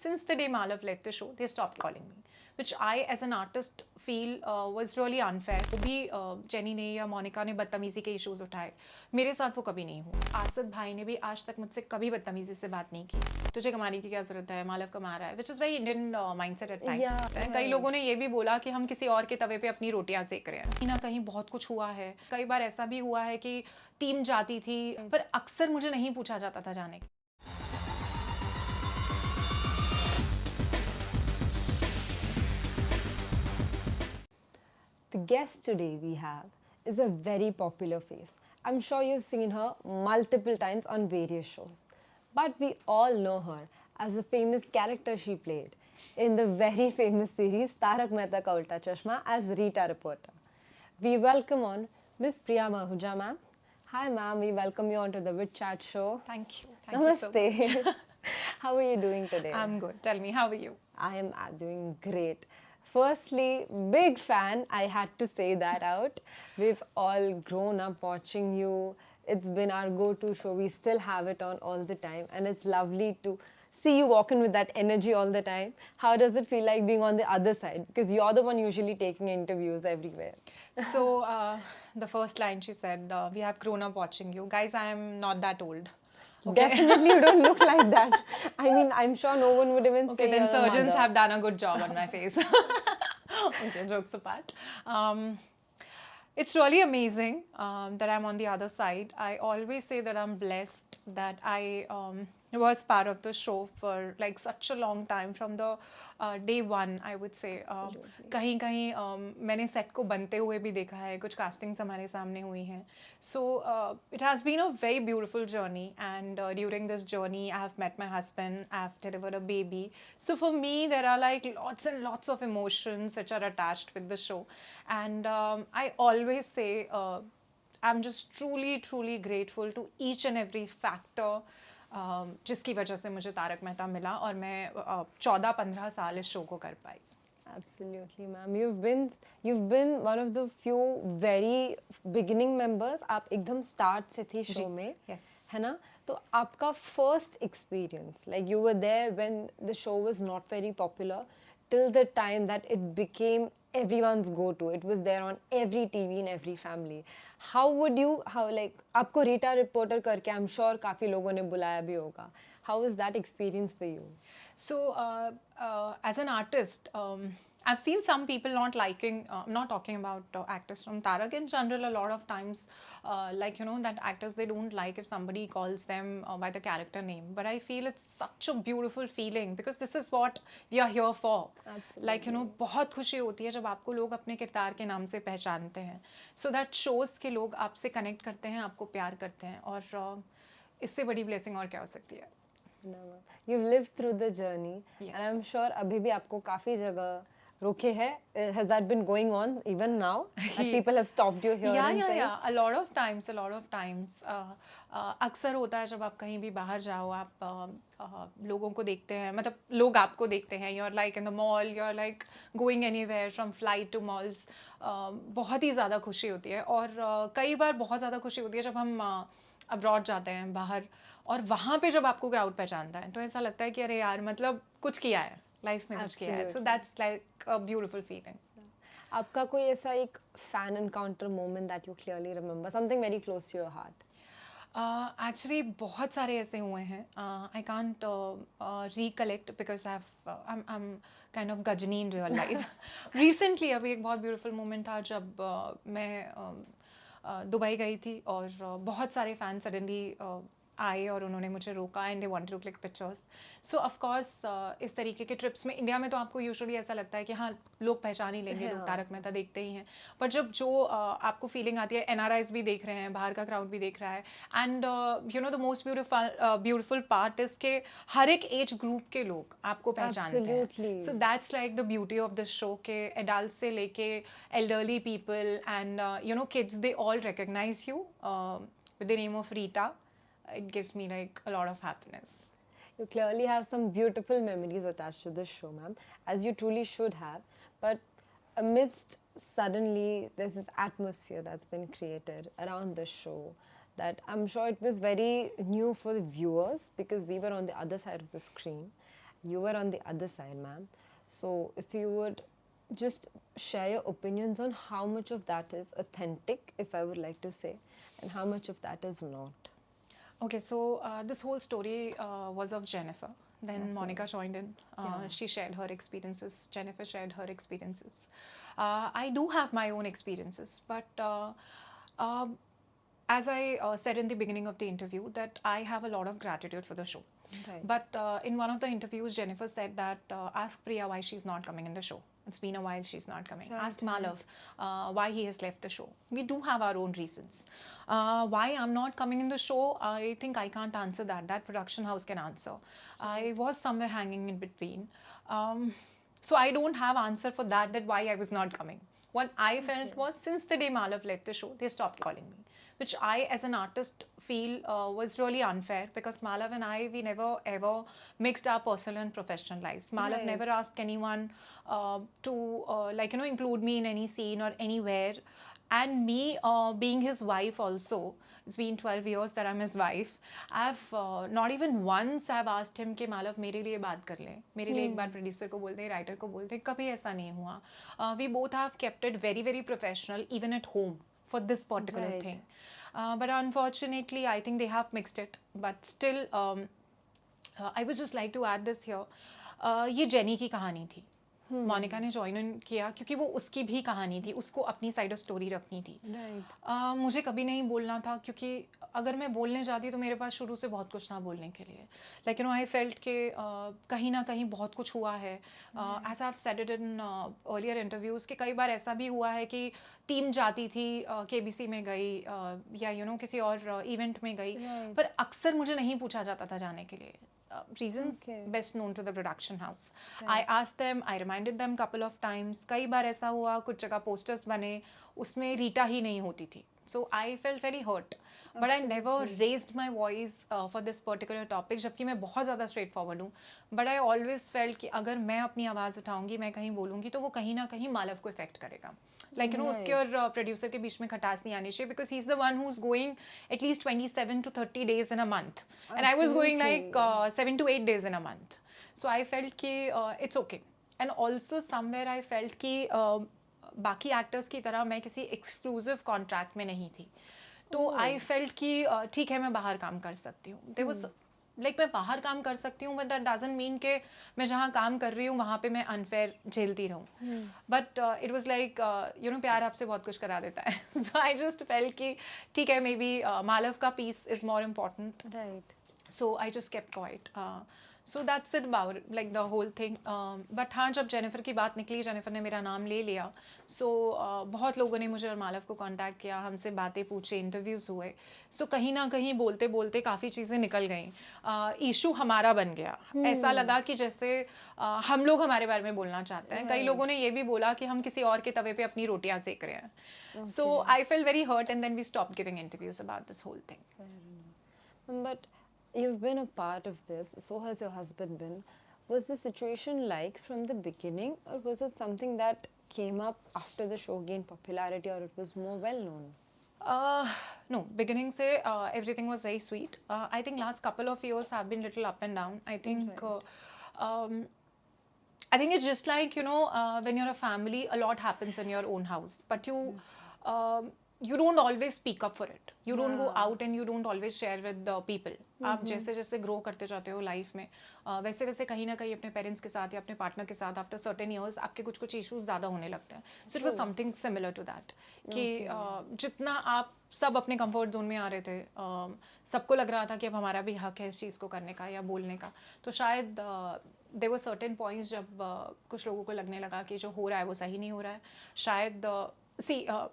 since the day Malav left the show, they stopped calling me, which I, as an artist, feel was really unfair. वो भी jenny ने या मोनिका ने बदतमीजी के इश्यूज उठाए, मेरे साथ वो कभी नहीं हुआ. आसिफ भाई ने भी आज तक मुझसे कभी बदतमीजी से बात नहीं की. तुझे कमाने की क्या जरूरत है, मालव कमा रहा है, which is very Indian mindset at times. कई लोगों ने ये भी बोला कि हम किसी और के तवे पे अपनी रोटियां सेक रहे हैं. कहीं ना कहीं बहुत कुछ हुआ है. कई बार ऐसा भी हुआ है कि टीम जाती थी, पर अक्सर मुझे नहीं पूछा जाता था जाने के. The guest today we have is a very popular face. I'm sure you've seen her multiple times on various shows. But we all know her as a famous character she played in the very famous series Tarak Mehta Ka Ulta Chashma as Rita Reporter. We welcome on Miss Priya Mahuja ma'am. Hi ma'am, we welcome you onto the Wit Chat show. Thank you. Namaste. You so much. How are you doing today? I'm good. Tell me, how are you? I am doing great. Firstly, big fan, I had to say that out. We've all grown up watching you. It's been our go-to show. We still have it on all the time. And it's lovely to see you walk in with that energy all the time. How does it feel like being on the other side? Because you're the one usually taking interviews everywhere. So, the first line she said, we have grown up watching you. Guys, I am not that old. Okay. Definitely you don't look like that. I mean, I'm sure no one would even say Okay, then you're a surgeons mother. have done a good job on my face. Okay, jokes apart. It's really amazing that I'm on the other side. I always say that I'm blessed that I was part of the show for like such a long time, from the day one, I would say. कहीं कहीं मैंने set को बनते हुए भी देखा है, कुछ castings हमारे सामने हुई हैं. So it has been a very beautiful journey, and during this journey I have met my husband, I have delivered a baby. So for me there are like lots and lots of emotions which are attached with the show, and I always say I'm just truly grateful to each and every factor जिसकी वजह से मुझे तारक मेहता मिला और मैं 14-15 साल इस show को कर पाई. Absolutely, ma'am. You've been one of the few very beginning members. आप एकदम start से थी show में, Yes. है ना? तो आपका first experience, like you were there when the show was not very popular, till the time that it became everyone's go-to. It was there on every TV in every family. How like आपको Rita Reporter करके I'm sure काफी लोगों ने बुलाया भी होगा. How was that experience for you? So, as an artist, I've seen some people not liking, not talking about actors from Tarak in general. A lot of times, like, you know, that actors, they don't like if somebody calls them by the character name. But I feel it's such a beautiful feeling, because this is what we are here for. Absolutely. Like, you know, बहुत खुशी होती है जब आपको लोग अपने किरदार के नाम से पहचानते हैं. So that shows कि लोग आपसे connect करते हैं, आपको प्यार करते हैं, और इससे बड़ी blessing और क्या हो सकती है? No, you've lived through the journey, Yes. and I'm sure अभी भी आपको काफी जगह रोके हैं. Has that been going on even now? That people have stopped you here and saying? Yeah. A lot of times. अक्सर होता है जब आप कहीं भी बाहर जाओ, आप लोगों को देखते हैं, मतलब लोग आपको देखते हैं. You're like in the mall, you're like going anywhere from flight to malls. बहुत ही ज़्यादा खुशी होती है, और कई बार बहुत ज़्यादा खुशी होती है जब हम अब्रॉड जाते हैं बाहर, और वहाँ पे जब आपको क्राउड पहचानता है तो ऐसा लगता है कि अरे यार, मतलब कुछ किया है लाइफ में, कुछ किया है. सो that's like a beautiful feeling. आपका कोई ऐसा एक fan encounter moment that you clearly remember, something very close to your heart? Actually बहुत सारे ऐसे हुए हैं. I can't recollect because I'm kind of Ghazni in real life. Recently अभी एक बहुत beautiful moment था जब मैं दुबई गई थी, और बहुत सारे फैन सडनली आए और उन्होंने मुझे रोका, and they wanted to click pictures. So of course इस तरीके के ट्रिप्स में इंडिया में तो आपको यूजुअली ऐसा लगता है कि हाँ, लोग पहचान ही लेंगे, लोग तारक मेहता देखते ही हैं. पर जब जो आपको फीलिंग आती है, एनआरआईज भी देख रहे हैं, बाहर का क्राउड भी देख रहा है, and you know the most beautiful part is के हर एक एज ग्रुप के लोग आपको पहचानते हैं. So that's like the beauty of this show के एडल्ट से लेके elderly people and you know kids, they all recognise you with the name of Rita. It gives me like a lot of happiness. You clearly have some beautiful memories attached to this show, ma'am, as you truly should have. But amidst suddenly there's this atmosphere that's been created around the show that I'm sure it was very new for the viewers, because we were on the other side of the screen. You were on the other side, ma'am. So if you would just share your opinions on how much of that is authentic, if I would like to say, and how much of that is not. Okay, so this whole story was of Jennifer. Then Monica joined in. She shared her experiences. Jennifer shared her experiences. I do have my own experiences, but as I said in the beginning of the interview, that I have a lot of gratitude for the show. Right. But in one of the interviews, Jennifer said that ask Priya why she's not coming in the show. It's been a while she's not coming. Right, Ask Malav why he has left the show. We do have our own reasons. Why I'm not coming in the show, I think I can't answer that. That production house can answer. I was somewhere hanging in between. So I don't have answer for that why I was not coming. What I felt was since the day Malav left the show, they stopped calling me, which I, as an artist, feel was really unfair because Malav and I, we never ever mixed our personal and professional lives. Malav Right. never asked anyone to include me in any scene or anywhere. And me being his wife also, it's been 12 years that I'm his wife. I've not even once I've asked him कि मालव मेरे लिए बात कर ले, मेरे लिए एक बार producer को बोल दे, राइटर को बोल दे, कभी ऐसा नहीं हुआ. We both have kept it very, very professional, even at home, for this particular Right. thing. But unfortunately, I think they have mixed it. But still, I would just like to add this here. ये jenny की कहानी थी. मोनिका ने join in किया क्योंकि वो उसकी भी कहानी थी, उसको अपनी साइड ऑफ स्टोरी रखनी थी. Right. मुझे कभी नहीं बोलना था क्योंकि अगर मैं बोलने जाती तो मेरे पास शुरू से बहुत कुछ था बोलने के लिए. लाइक आई फेल्ट कि कहीं ना कहीं बहुत कुछ हुआ है. As I have said it in earlier interviews कि कई बार ऐसा भी हुआ है कि टीम जाती थी केबीसी में गई या किसी और इवेंट में गई, Right. पर अक्सर मुझे नहीं पूछा जाता था जाने के लिए. Reasons Okay. best known to the production house. I asked them, I reminded them couple of times. कई बार ऐसा हुआ कुछ जगह posters बने उसमें रीटा ही नहीं होती थी. So I felt very hurt. But I never raised my voice for this particular topic. जबकि मैं बहुत ज़्यादा straightforward हूँ. But I always felt कि अगर मैं अपनी आवाज़ उठाऊंगी, मैं कहीं बोलूँगी तो वो कहीं ना कहीं मालव को affect करेगा. Like उसके और प्रोड्यूसर के बीच में खटास नहीं आनी चाहिए because he's the one who's going at least 27 to 30 days in a month. And I was going like 7 to 8 days in a month. So I felt कि it's okay. And also somewhere I felt कि बाकी actors की तरह मैं किसी exclusive contract में नहीं थी. तो आई फेल्ट कि ठीक है मैं बाहर काम कर सकती हूँ. देयर वाज लाइक मैं बाहर काम कर सकती हूँ बट दैट डजंट मीन कि मैं जहाँ काम कर रही हूँ वहाँ पे मैं अनफेयर झेलती रहूँ. बट इट वाज लाइक प्यार आपसे बहुत कुछ करा देता है. सो आई जस्ट फेल्ट कि ठीक है मे बी मालव का peace is more important. Right. So I just kept quiet. So that's it about it, like the whole thing. But हाँ जब जेनिफर की बात निकली, जेनिफर ने मेरा नाम ले लिया. So बहुत लोगों ने मुझे और मालव को कांटेक्ट किया, हमसे बातें पूछे, इंटरव्यूज़ हुए. So कहीं ना कहीं बोलते बोलते काफ़ी चीज़ें निकल गईं. इशू हमारा बन गया. ऐसा लगा कि जैसे हम लोग हमारे बारे में बोलना चाहते हैं. कई लोगों ने ये भी बोला कि हम किसी और के तवे पे अपनी रोटियां सेक रहे हैं. So I felt very hurt and then we stopped giving interviews about this whole thing. But you've been a part of this, so has your husband been. Was the situation like from the beginning, or was it something that came up after the show gained popularity, or it was more well known? No, beginning से everything was very sweet. I think last couple of years have been little up and down. I think I think it's just like when you're a family, a lot happens in your own house, but you don't always speak up for it. You don't go out and you don't always share with the people. आप जैसे जैसे grow करते जाते हो life में वैसे वैसे कहीं ना कहीं अपने पेरेंट्स के साथ या अपने पार्टनर के साथ आफ्टर सर्टेन ईयर्स आपके कुछ कुछ इश्यूज ज़्यादा होने लगते हैं. So it was something similar to that कि जितना आप सब अपने कंफर्ट जोन में आ रहे थे, सबको लग रहा था कि अब हमारा भी हक है इस चीज़ को करने का या बोलने का. तो शायद देयर वर सर्टेन पॉइंट्स जब कुछ लोगों को लगने लगा कि जो हो रहा है वो सही नहीं हो रहा है. शायद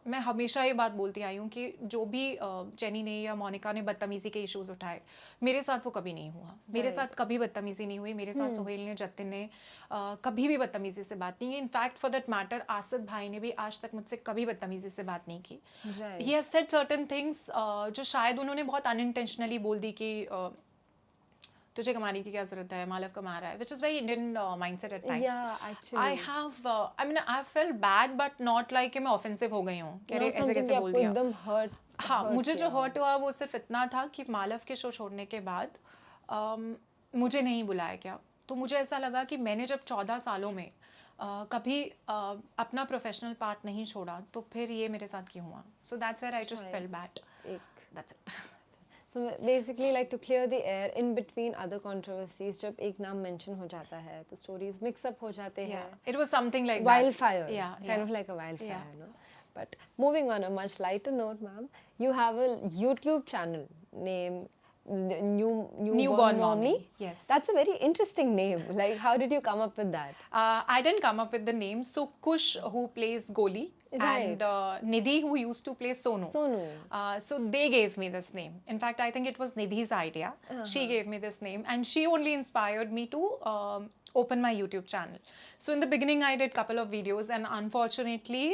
मैं हमेशा ये बात बोलती आई हूँ कि जो भी जेनी ने या मोनिका ने बदतमीज़ी के इश्यूज उठाए, मेरे साथ वो कभी नहीं हुआ. मेरे साथ कभी बदतमीज़ी नहीं हुई. मेरे साथ सोहेल ने, जतिन ने कभी भी बदतमीज़ी से बात नहीं की. In fact for that matter Asif भाई ने भी आज तक मुझसे कभी बदतमीज़ी से बात नहीं की. He has said certain things जो शायद उन्होंने बहुत अनइंटेंशनली बोल दी कि तुझे कमाने की क्या जरूरत है, मालव कमा रहा है, which is very Indian mindset at times. Yeah, actually. I mean, I felt bad, but not like कि मैं offensive हो गई हूँ. कह रहे ऐसे कैसे बोल दिया. एकदम hurt. हाँ, मुझे जो hurt हुआ वो सिर्फ इतना था कि मालव के शो छोड़ने के बाद मुझे नहीं बुलाया गया. तो मुझे ऐसा लगा कि मैंने जब 14 सालों में कभी अपना प्रोफेशनल पार्ट नहीं छोड़ा तो फिर ये मेरे साथ क्यों हुआ. So that's where I just Right. Felt bad. एक that's it. So basically, like to clear the air in between other controversies, जब एक नाम mention हो जाता है, तो stories mix up हो जाते हैं. Yeah, it was something like Wildfire. that. Yeah, kind yeah. of like a wildfire, Yeah. no? But moving on a much lighter note, ma'am, you have a YouTube channel named Newborn Mommy. Yes. That's a very interesting name. Like, how did you come up with that? I didn't come up with the name. So Kush, who plays Goli, Right. and Nidhi, who used to play Sonu. Sonu. So they gave me this name. In fact, I think it was Nidhi's idea. She gave me this name, and she only inspired me to open my YouTube channel. So in the beginning, I did couple of videos, and unfortunately,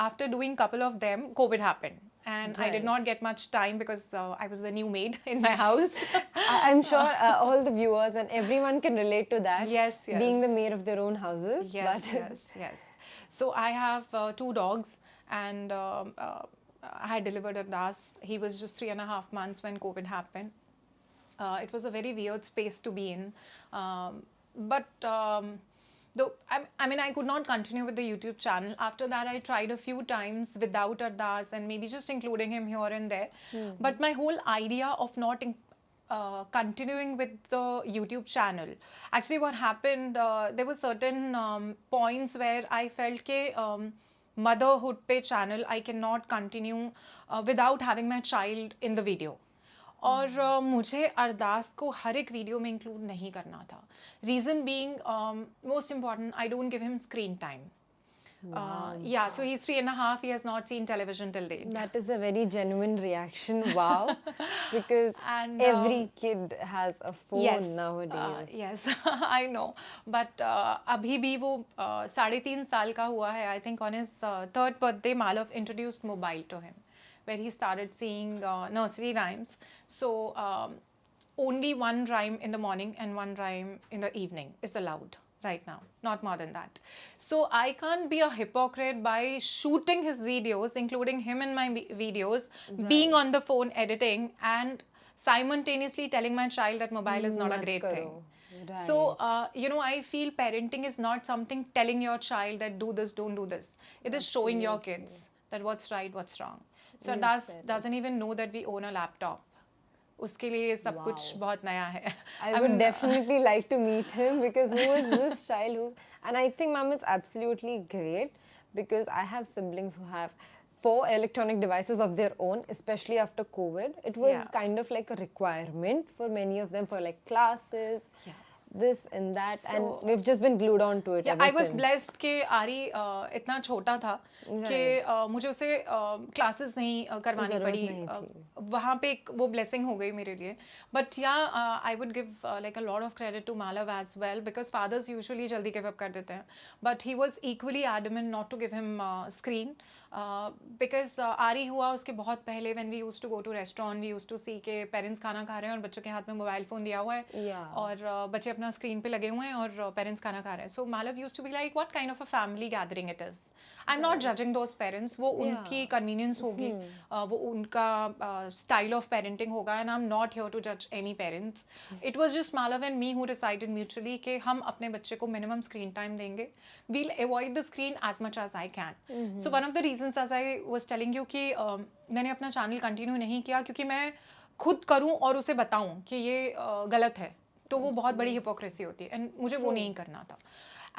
after doing couple of them, COVID happened. And I did Right. not get much time because I was the new maid in my house. I'm sure all the viewers and everyone can relate to that. Yes, yes. Being the maid of their own houses. Yes, but yes. So I have 2 dogs, and I had delivered Ardas. He was just 3.5 months when COVID happened. It was a very weird space to be in. But though I mean, I could not continue with the YouTube channel. After that, I tried a few times without Ardas and maybe just including him here and there. But my whole idea of not continuing with the YouTube channel, actually what happened, there were certain points where I felt that motherhood pe channel I cannot continue without having my child in the video. और मुझे अरदास को हर एक video में include नहीं करना था. Reason being most important, I don't give him screen time. Yeah, so he's 3.5. He has not seen television till date. that is a very genuine reaction. Wow. Because And, every kid has a phone Yes, nowadays. yes, I know. But अभी भी वो 3.5 साल का हुआ है. I think on his third birthday, Malav introduced mobile to him, where he started seeing nursery rhymes. So only one rhyme in the morning and one rhyme in the evening is allowed right now, not more than that. So I can't be a hypocrite by shooting his videos, including him in my videos, being on the phone editing, and simultaneously telling my child that mobile is not a Mat great karo. thing. Right. So, I feel parenting is not something telling your child that do this, don't do this. It is showing your kids that what's right, what's wrong. So, Well Das said. doesn't even know that we own a laptop. उसके लिए ये सब कुछ Wow. बहुत नया है. I would definitely like to meet him, because who is this child who's, and I think ma'am, it's absolutely great, because I have siblings who have 4 electronic devices of their own, especially after COVID. It was Yeah. kind of like a requirement for many of them for like classes, Yeah. this and that, So- and we've just been glued on to it Yeah, ever I was since. blessed कि आरी इतना छोटा था कि मुझे उसे classes नहीं करवानी ज़रूरत पड़ी. नहीं थी. वहाँ पे एक वो ब्लेसिंग हो गई मेरे लिए. But yeah I would give like a lot of credit to Malav as well, because fathers usually जल्दी गिव अप कर देते हैं. But he was equally adamant not to give him screen, because आरी हुआ उसके बहुत पहले. When we used to go to restaurant, we used to see के पेरेंट्स खाना खा रहे हैं और बच्चों के हाथ में मोबाइल फ़ोन दिया हुआ है, Yeah. और बच्चे अपना स्क्रीन पे लगे हुए हैं और पेरेंट्स खाना खा रहे हैं. So Malav used to be like what kind of a family gathering it is. I am not judging those parents. वो उनकी कन्वीनियंस होगी, वो उनका स्टाइल ऑफ पेरेंटिंग होगा, and I am not here to जज any parents. It was just Malav and me who decided mutually कि हम अपने बच्चे को मिनिमम स्क्रीन टाइम देंगे. We'll avoid the screen as much as I can. So one of the reasons, as I was telling you, कि मैंने अपना channel continue नहीं किया क्योंकि मैं खुद करूं और उसे बताऊं कि ये गलत है, तो वो बहुत बड़ी हिपोक्रेसी होती है, एंड मुझे वो नहीं करना था.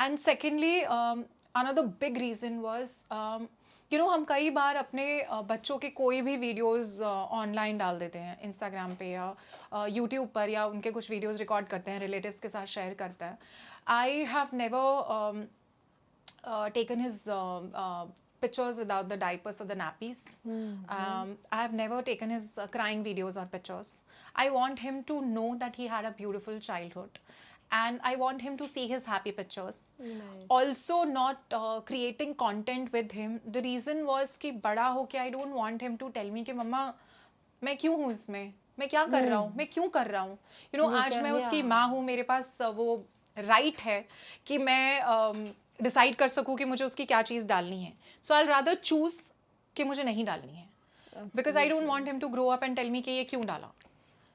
And secondly, another big reason was, हम कई बार अपने बच्चों के कोई भी वीडियोस ऑनलाइन डाल देते हैं इंस्टाग्राम पे या यूट्यूब पर, या उनके कुछ वीडियोस रिकॉर्ड करते हैं, रिलेटिव्स के साथ शेयर करते हैं. I have never taken his pictures without the diapers or the nappies. I have never taken his crying videos or pictures. I want him to know that he had a beautiful childhood, and I want him to see his happy pictures. Also, not creating content with him. The reason was कि बड़ा हो के I don't want him to tell me कि मम्मा मैं क्यों हूँ इसमें, मैं क्या कर रहा हूँ, मैं क्यों कर रहा हूँ. आज मैं उसकी माँ हूँ, मेरे पास वो राइट है कि मैं डिसाइड कर सकूँ कि मुझे उसकी क्या चीज़ डालनी है. सो आई रादर चूज कि मुझे नहीं डालनी है, because I don't want him to grow up and tell me कि ये क्यों डाला.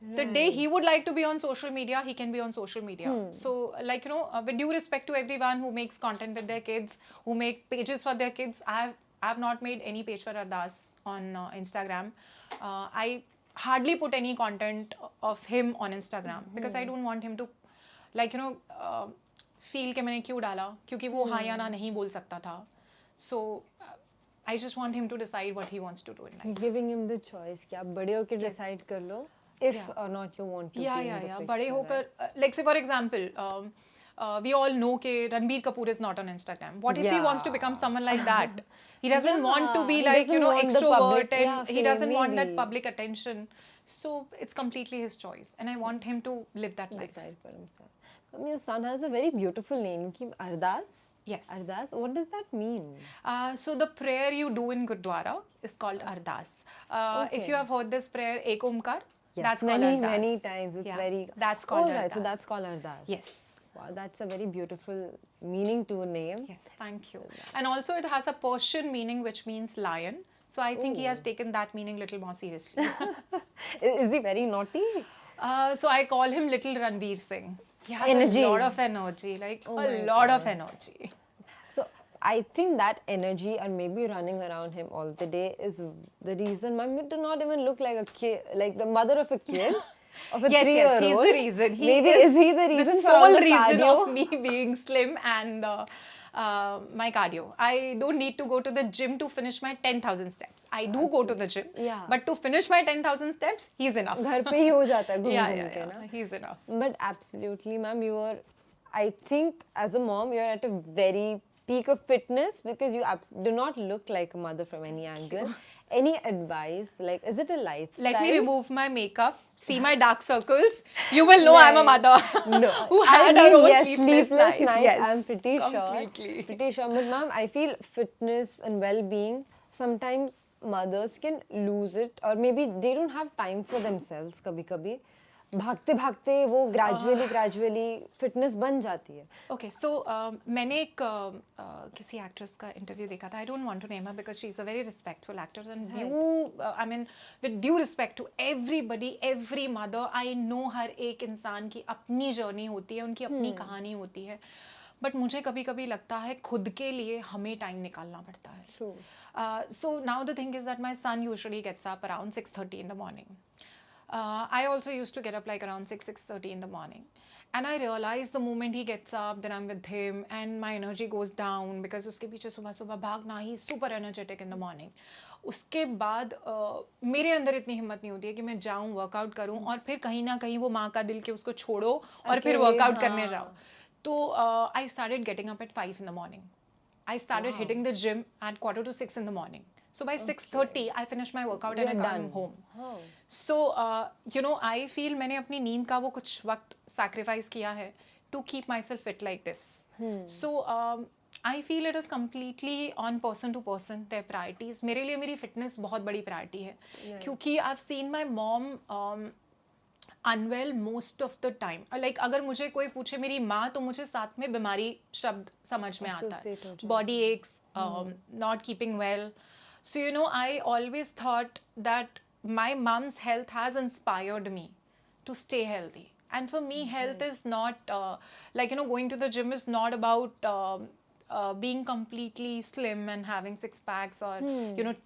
The day he would like to be on social media, he can be on social media. So, like, with due respect to everyone who makes content with their kids, who make pages for their kids, I've not made any page for Ardas on Instagram. I hardly put any content of him on Instagram because I don't want him to, like, feel कि मैंने क्यों डाला, क्योंकि वो हाँ या ना नहीं बोल सकता था. So, I just want him to decide what he wants to do in life. Giving him the choice कि आप बड़े होकर decide कर लो if or not you want to be in the picture. बड़े होकर, like say for example, we all know कि Ranbir Kapoor is not on Instagram. What if he wants to become someone like that? He doesn't want to be he like, doesn't want the extrovert public, and he fame, doesn't want that maybe. public attention. So it's completely his choice and I want him to live that life. Decide for himself. Your son has a very beautiful name, Ardas. Yes. Ardas, what does that mean? So the prayer you do in Gurdwara is called Ardas. If you have heard this prayer, Ek Omkar, Yes, that's called Ardas. many times. It's very. That's called Oh, right. So Ardas. that's called Ardas. Yes. Wow, that's a very beautiful meaning to a name. Yes, thank you. And also it has a Persian meaning which means lion. So I think he has taken that meaning little more seriously. Is he very naughty? So I call him Little Ranveer Singh. He has Energy. a lot of energy, like Oh a my lot God. of energy. So I think that energy and maybe running around him all the day is the reason. Mom, you do not even look like a kid, like the mother of a kid, of a Yes, 3-year-old. he's the reason. Maybe is he the reason the for all sole the reason cardio? of me being slim and my cardio. I don't need to go to the gym to finish my 10,000 steps. I do go to the gym, Yeah. but to finish my 10,000 steps, he's enough. घर पे ही हो जाता है घूम yeah, घूम yeah, के yeah. ना. He's enough. But absolutely, ma'am, you are. I think as a mom, you're at a very peak of fitness because you do not look like a mother from any angle. Any advice? Like, is it a lifestyle? Let me remove my makeup, see my dark circles. You will know I'm a mother No, who had her own yes, sleepless nights. Yes, I'm pretty completely. sure. Pretty sure. But ma'am, I feel fitness and well-being, sometimes mothers can lose it or maybe they don't have time for themselves कभी-कभी. भागते भागते वो gradually fitness बन जाती है. Okay, so मैंने एक किसी एक्ट्रेस का इंटरव्यू देखा था. I don't want to name her because she's a very respectful actress and I mean with due respect to everybody, every mother, I know हर एक इंसान की अपनी जर्नी होती है, उनकी अपनी कहानी होती है. बट मुझे कभी कभी लगता है खुद के लिए हमें टाइम निकालना पड़ता है. True. So now the thing is that my son usually gets up around 6:30 in the morning. I also used to get up like around 6:30 in the morning. And I realized the moment he gets up, then I'm with him and my energy goes down because उसके पीछे सुबह सुबह भागना, he's super energetic in the morning. उसके बाद मेरे अंदर इतनी हिम्मत नहीं होती है कि मैं जाऊँ वर्कआउट करूँ और फिर कहीं ना कहीं वो माँ का दिल के उसको छोड़ो और फिर वर्कआउट करने जाओ. तो I started getting up at 5 in the morning. I started hitting the gym at 5:45 in the morning. So by 6:30, I finished my workout and I come home. Oh. So, I feel मैंने अपनी नींद का वो कुछ वक्त sacrifice किया है to keep myself fit like this. So, I feel it is completely on person to person, their priorities. मेरे लिए मेरी fitness बहुत बड़ी priority है. क्योंकि I've seen my mom unwell most of the time. Like अगर मुझे कोई पूछे मेरी माँ तो मुझे साथ में बीमारी शब्द समझ में आता है. Body aches, not keeping well. So, I always thought that my mom's health has inspired me to stay healthy. And for me, health is not, going to the gym is not about being completely slim and having six packs or,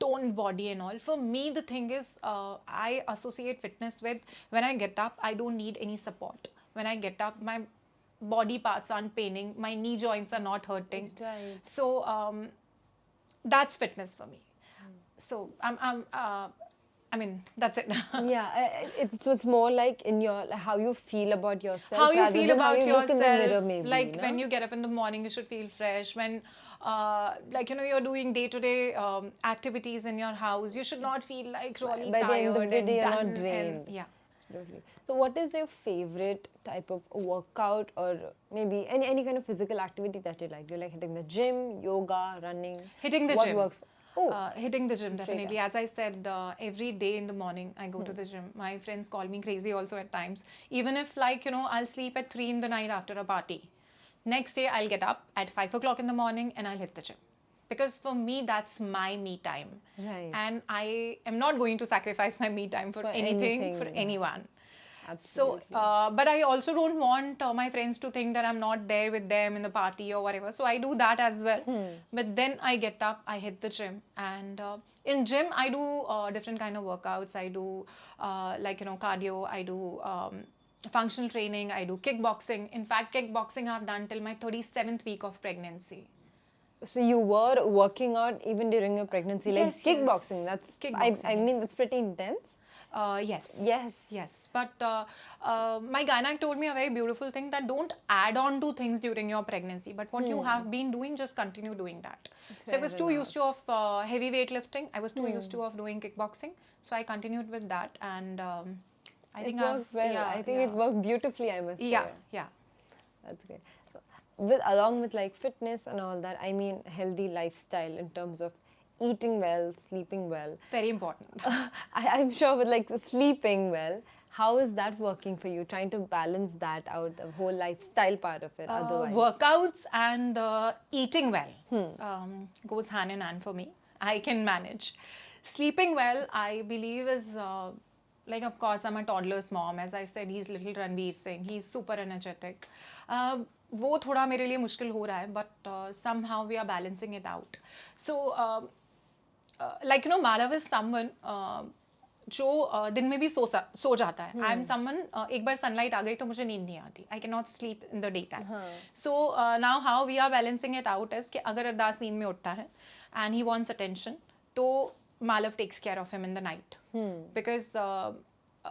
toned body and all. For me, the thing is, I associate fitness with when I get up, I don't need any support. When I get up, my body parts aren't paining, my knee joints are not hurting. Right. So, that's fitness for me. So I mean that's it. Yeah, it's more like in your how you feel about yourself. How you rather feel than how about you yourself. look in the mirror, maybe, like no? when you get up in the morning, you should feel fresh. When you're doing day-to-day activities in your house, you should not feel like really By the tired end of the and day, you're done not drained. yeah. Absolutely. So, what is your favorite type of workout or maybe any kind of physical activity that you like? Do you like hitting the gym, yoga, running? Hitting the what gym. Works? Hitting the gym, definitely. As I said, every day in the morning I go to the gym. My friends call me crazy also at times. Even if I'll sleep at 3 in the night after a party. Next day I'll get up at 5 o'clock in the morning and I'll hit the gym. Because for me, that's my me time. Right. And I am not going to sacrifice my me time for anything, for anyone. Absolutely. But I also don't want my friends to think that I'm not there with them in the party or whatever. So I do that as well. But then I get up, I hit the gym, and in gym I do different kind of workouts. I do like cardio. I do functional training. I do kickboxing. In fact, kickboxing I've done till my 37th week of pregnancy. So you were working out even during your pregnancy, like Yes, kickboxing. yes. That's Kickboxing, I mean, yes. it's pretty intense. Yes. Yes. Yes. But my gynac told me a very beautiful thing, that don't add on to things during your pregnancy. But what you have been doing, just continue doing that. So I was too used to of heavy weightlifting. I was too used to of doing kickboxing. So I continued with that, and I think It worked well. yeah, I think it worked beautifully, I must say. Yeah, yeah. That's great. So, along with like fitness and all that, I mean healthy lifestyle in terms of eating well, sleeping well. Very important. I'm sure with like sleeping well, how is that working for you? Trying to balance that out, the whole lifestyle part of it. Otherwise, Workouts and eating well goes hand in hand for me. I can manage. Sleeping well, I believe, is like, of course, I'm a toddler's mom. As I said, he's little Ranveer Singh. He's super energetic. वो थोड़ा मेरे लिए मुश्किल हो रहा है, but somehow we are balancing it out. So, like Malav is someone जो दिन में भी सो जाता है. आई एम समवन, एक बार सनलाइट आ गई तो मुझे नींद नहीं आती. I can not sleep in the day time. So now how we are balancing it out is कि अगर अरदास नींद में उठता है एंड ही वांट्स अटेंशन, तो Malav takes care of him in the night, because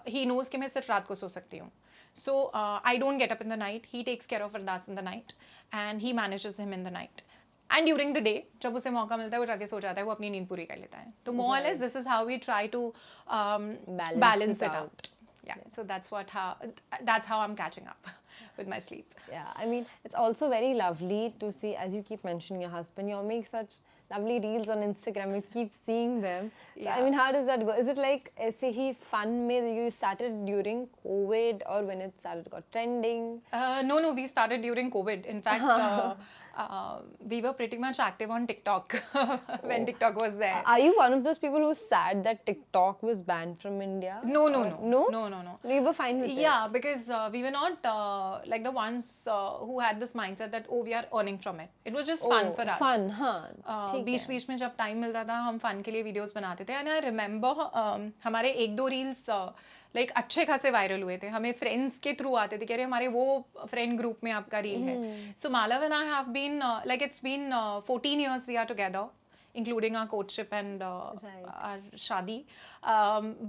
he knows कि मैं सिर्फ रात को सो सकती हूँ. So I don't get up in the night. He takes care of Ardas in the night, and he manages him in the night. And during the day, जब उसे मौका मिलता है वो जाके सो जाता है, वो अपनी नींद पूरी कर लेता है. तो more or less this is how we try to balance it out. Yeah. So that's how I'm catching up with my sleep. yeah, I mean, it's also very lovely to see, as you keep mentioning your husband, you all make such lovely reels on Instagram. We keep seeing them. So, Yeah. I mean, how does that go? Is it like ऐसे ही fun में you started during COVID, or when it started got trending? No, we started during COVID. In fact, we were pretty much active on TikTok when TikTok was there. Are you one of those people who's sad that TikTok was banned from India? No. No? You were fine with it? Yeah, because we were not like the ones who had this mindset that, oh, we are earning from it. It was just fun for us. Fun, हाँ. बीच में जब time मिलता था हम fun के लिए videos बनाते थे. एंड आई रिमेंबर हमारे एक दो रील्स लाइक अच्छे खासे वायरल हुए थे. हमें फ्रेंड्स के थ्रू आते थे कि अरे हमारे वो फ्रेंड ग्रुप में आपका रील है. So Malav and I have been like it's been 14 years we are together, including our courtship and our shadi.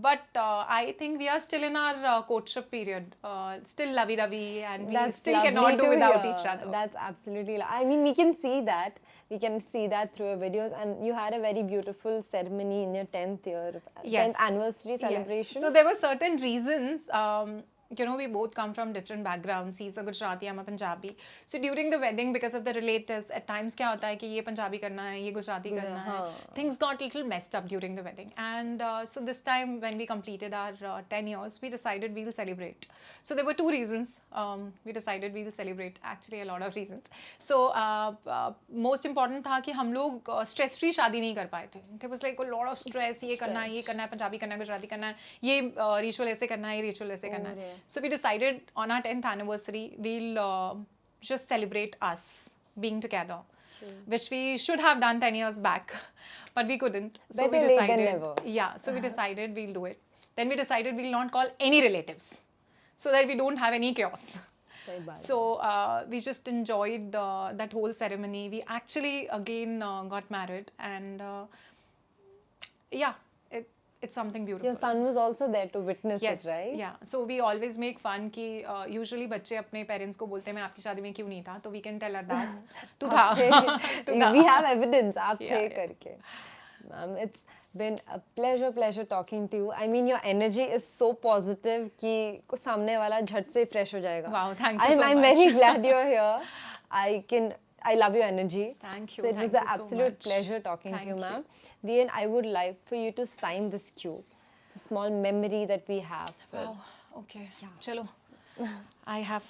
But I think we are still in our courtship period, still lovey-dovey, and we still cannot do without each other. That's absolutely. I mean, we can see that. We can see that through your videos, and you had a very beautiful ceremony in your 10th year, 10th anniversary celebration. Yes. So there were certain reasons. We both come from different backgrounds. He's a Gujarati, I'm a Punjabi. So during the wedding, because of the relatives, at times क्या होता है कि ये पंजाबी करना है, ये गुजराती करना है. Things got a little messed up during the wedding. And so this time when we completed our 10 years, we decided we'll celebrate. So there were two reasons. We decided we'll celebrate. Actually, a lot of reasons. So most important था कि हम लोग stress free शादी नहीं कर पाए थे. There was like a lot of stress. ये करना है, पंजाबी करना है, गुजराती करना है, ये ritual ऐसे करना है, ये ritual ऐसे करना है. So we decided on our 10th anniversary, we'll just celebrate us being together, which we should have done 10 years back, but we couldn't. So we decided, than never. Yeah, so we decided we'll do it. Then we decided we'll not call any relatives, so that we don't have any chaos. So we just enjoyed that whole ceremony. We actually again got married, and it's something beautiful. Your son was also there to witness Yes, it, right? Yeah. So we always make fun कि usually बच्चे अपने parents को बोलते हैं मैं आपकी शादी में क्यों नहीं था, तो we can tell Ardas तू था. We have evidence. आप थे Yeah. करके. Ma'am, it's been a pleasure talking to you. I mean, your energy is so positive कि को सामने वाला झट से fresh हो जाएगा. Wow, thank you so I'm much. very glad you're here. I love your energy. Thank you. So it was Thank an you so absolute much. pleasure talking to Thank you, you. ma'am. Then I would like for you to sign this cube. It's a small memory that we have. Wow. Okay. Chalo. I have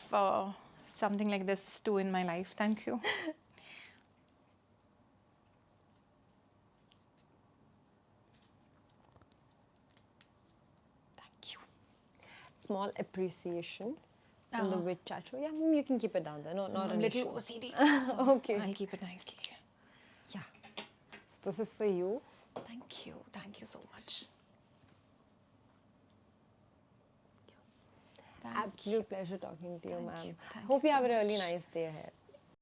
something like this too in my life. Thank you. Thank you. small appreciation from the Uh-huh. Wit Chat Show. Yeah, you can keep it down there. No, not I'm an little issue. OCD. So Okay. I'll keep it nicely. Yeah. So this is for you. Thank you. Thank you so much. Thank Absolute pleasure talking to you, Thank ma'am. you. Thank Hope you you so have a really much. nice day ahead.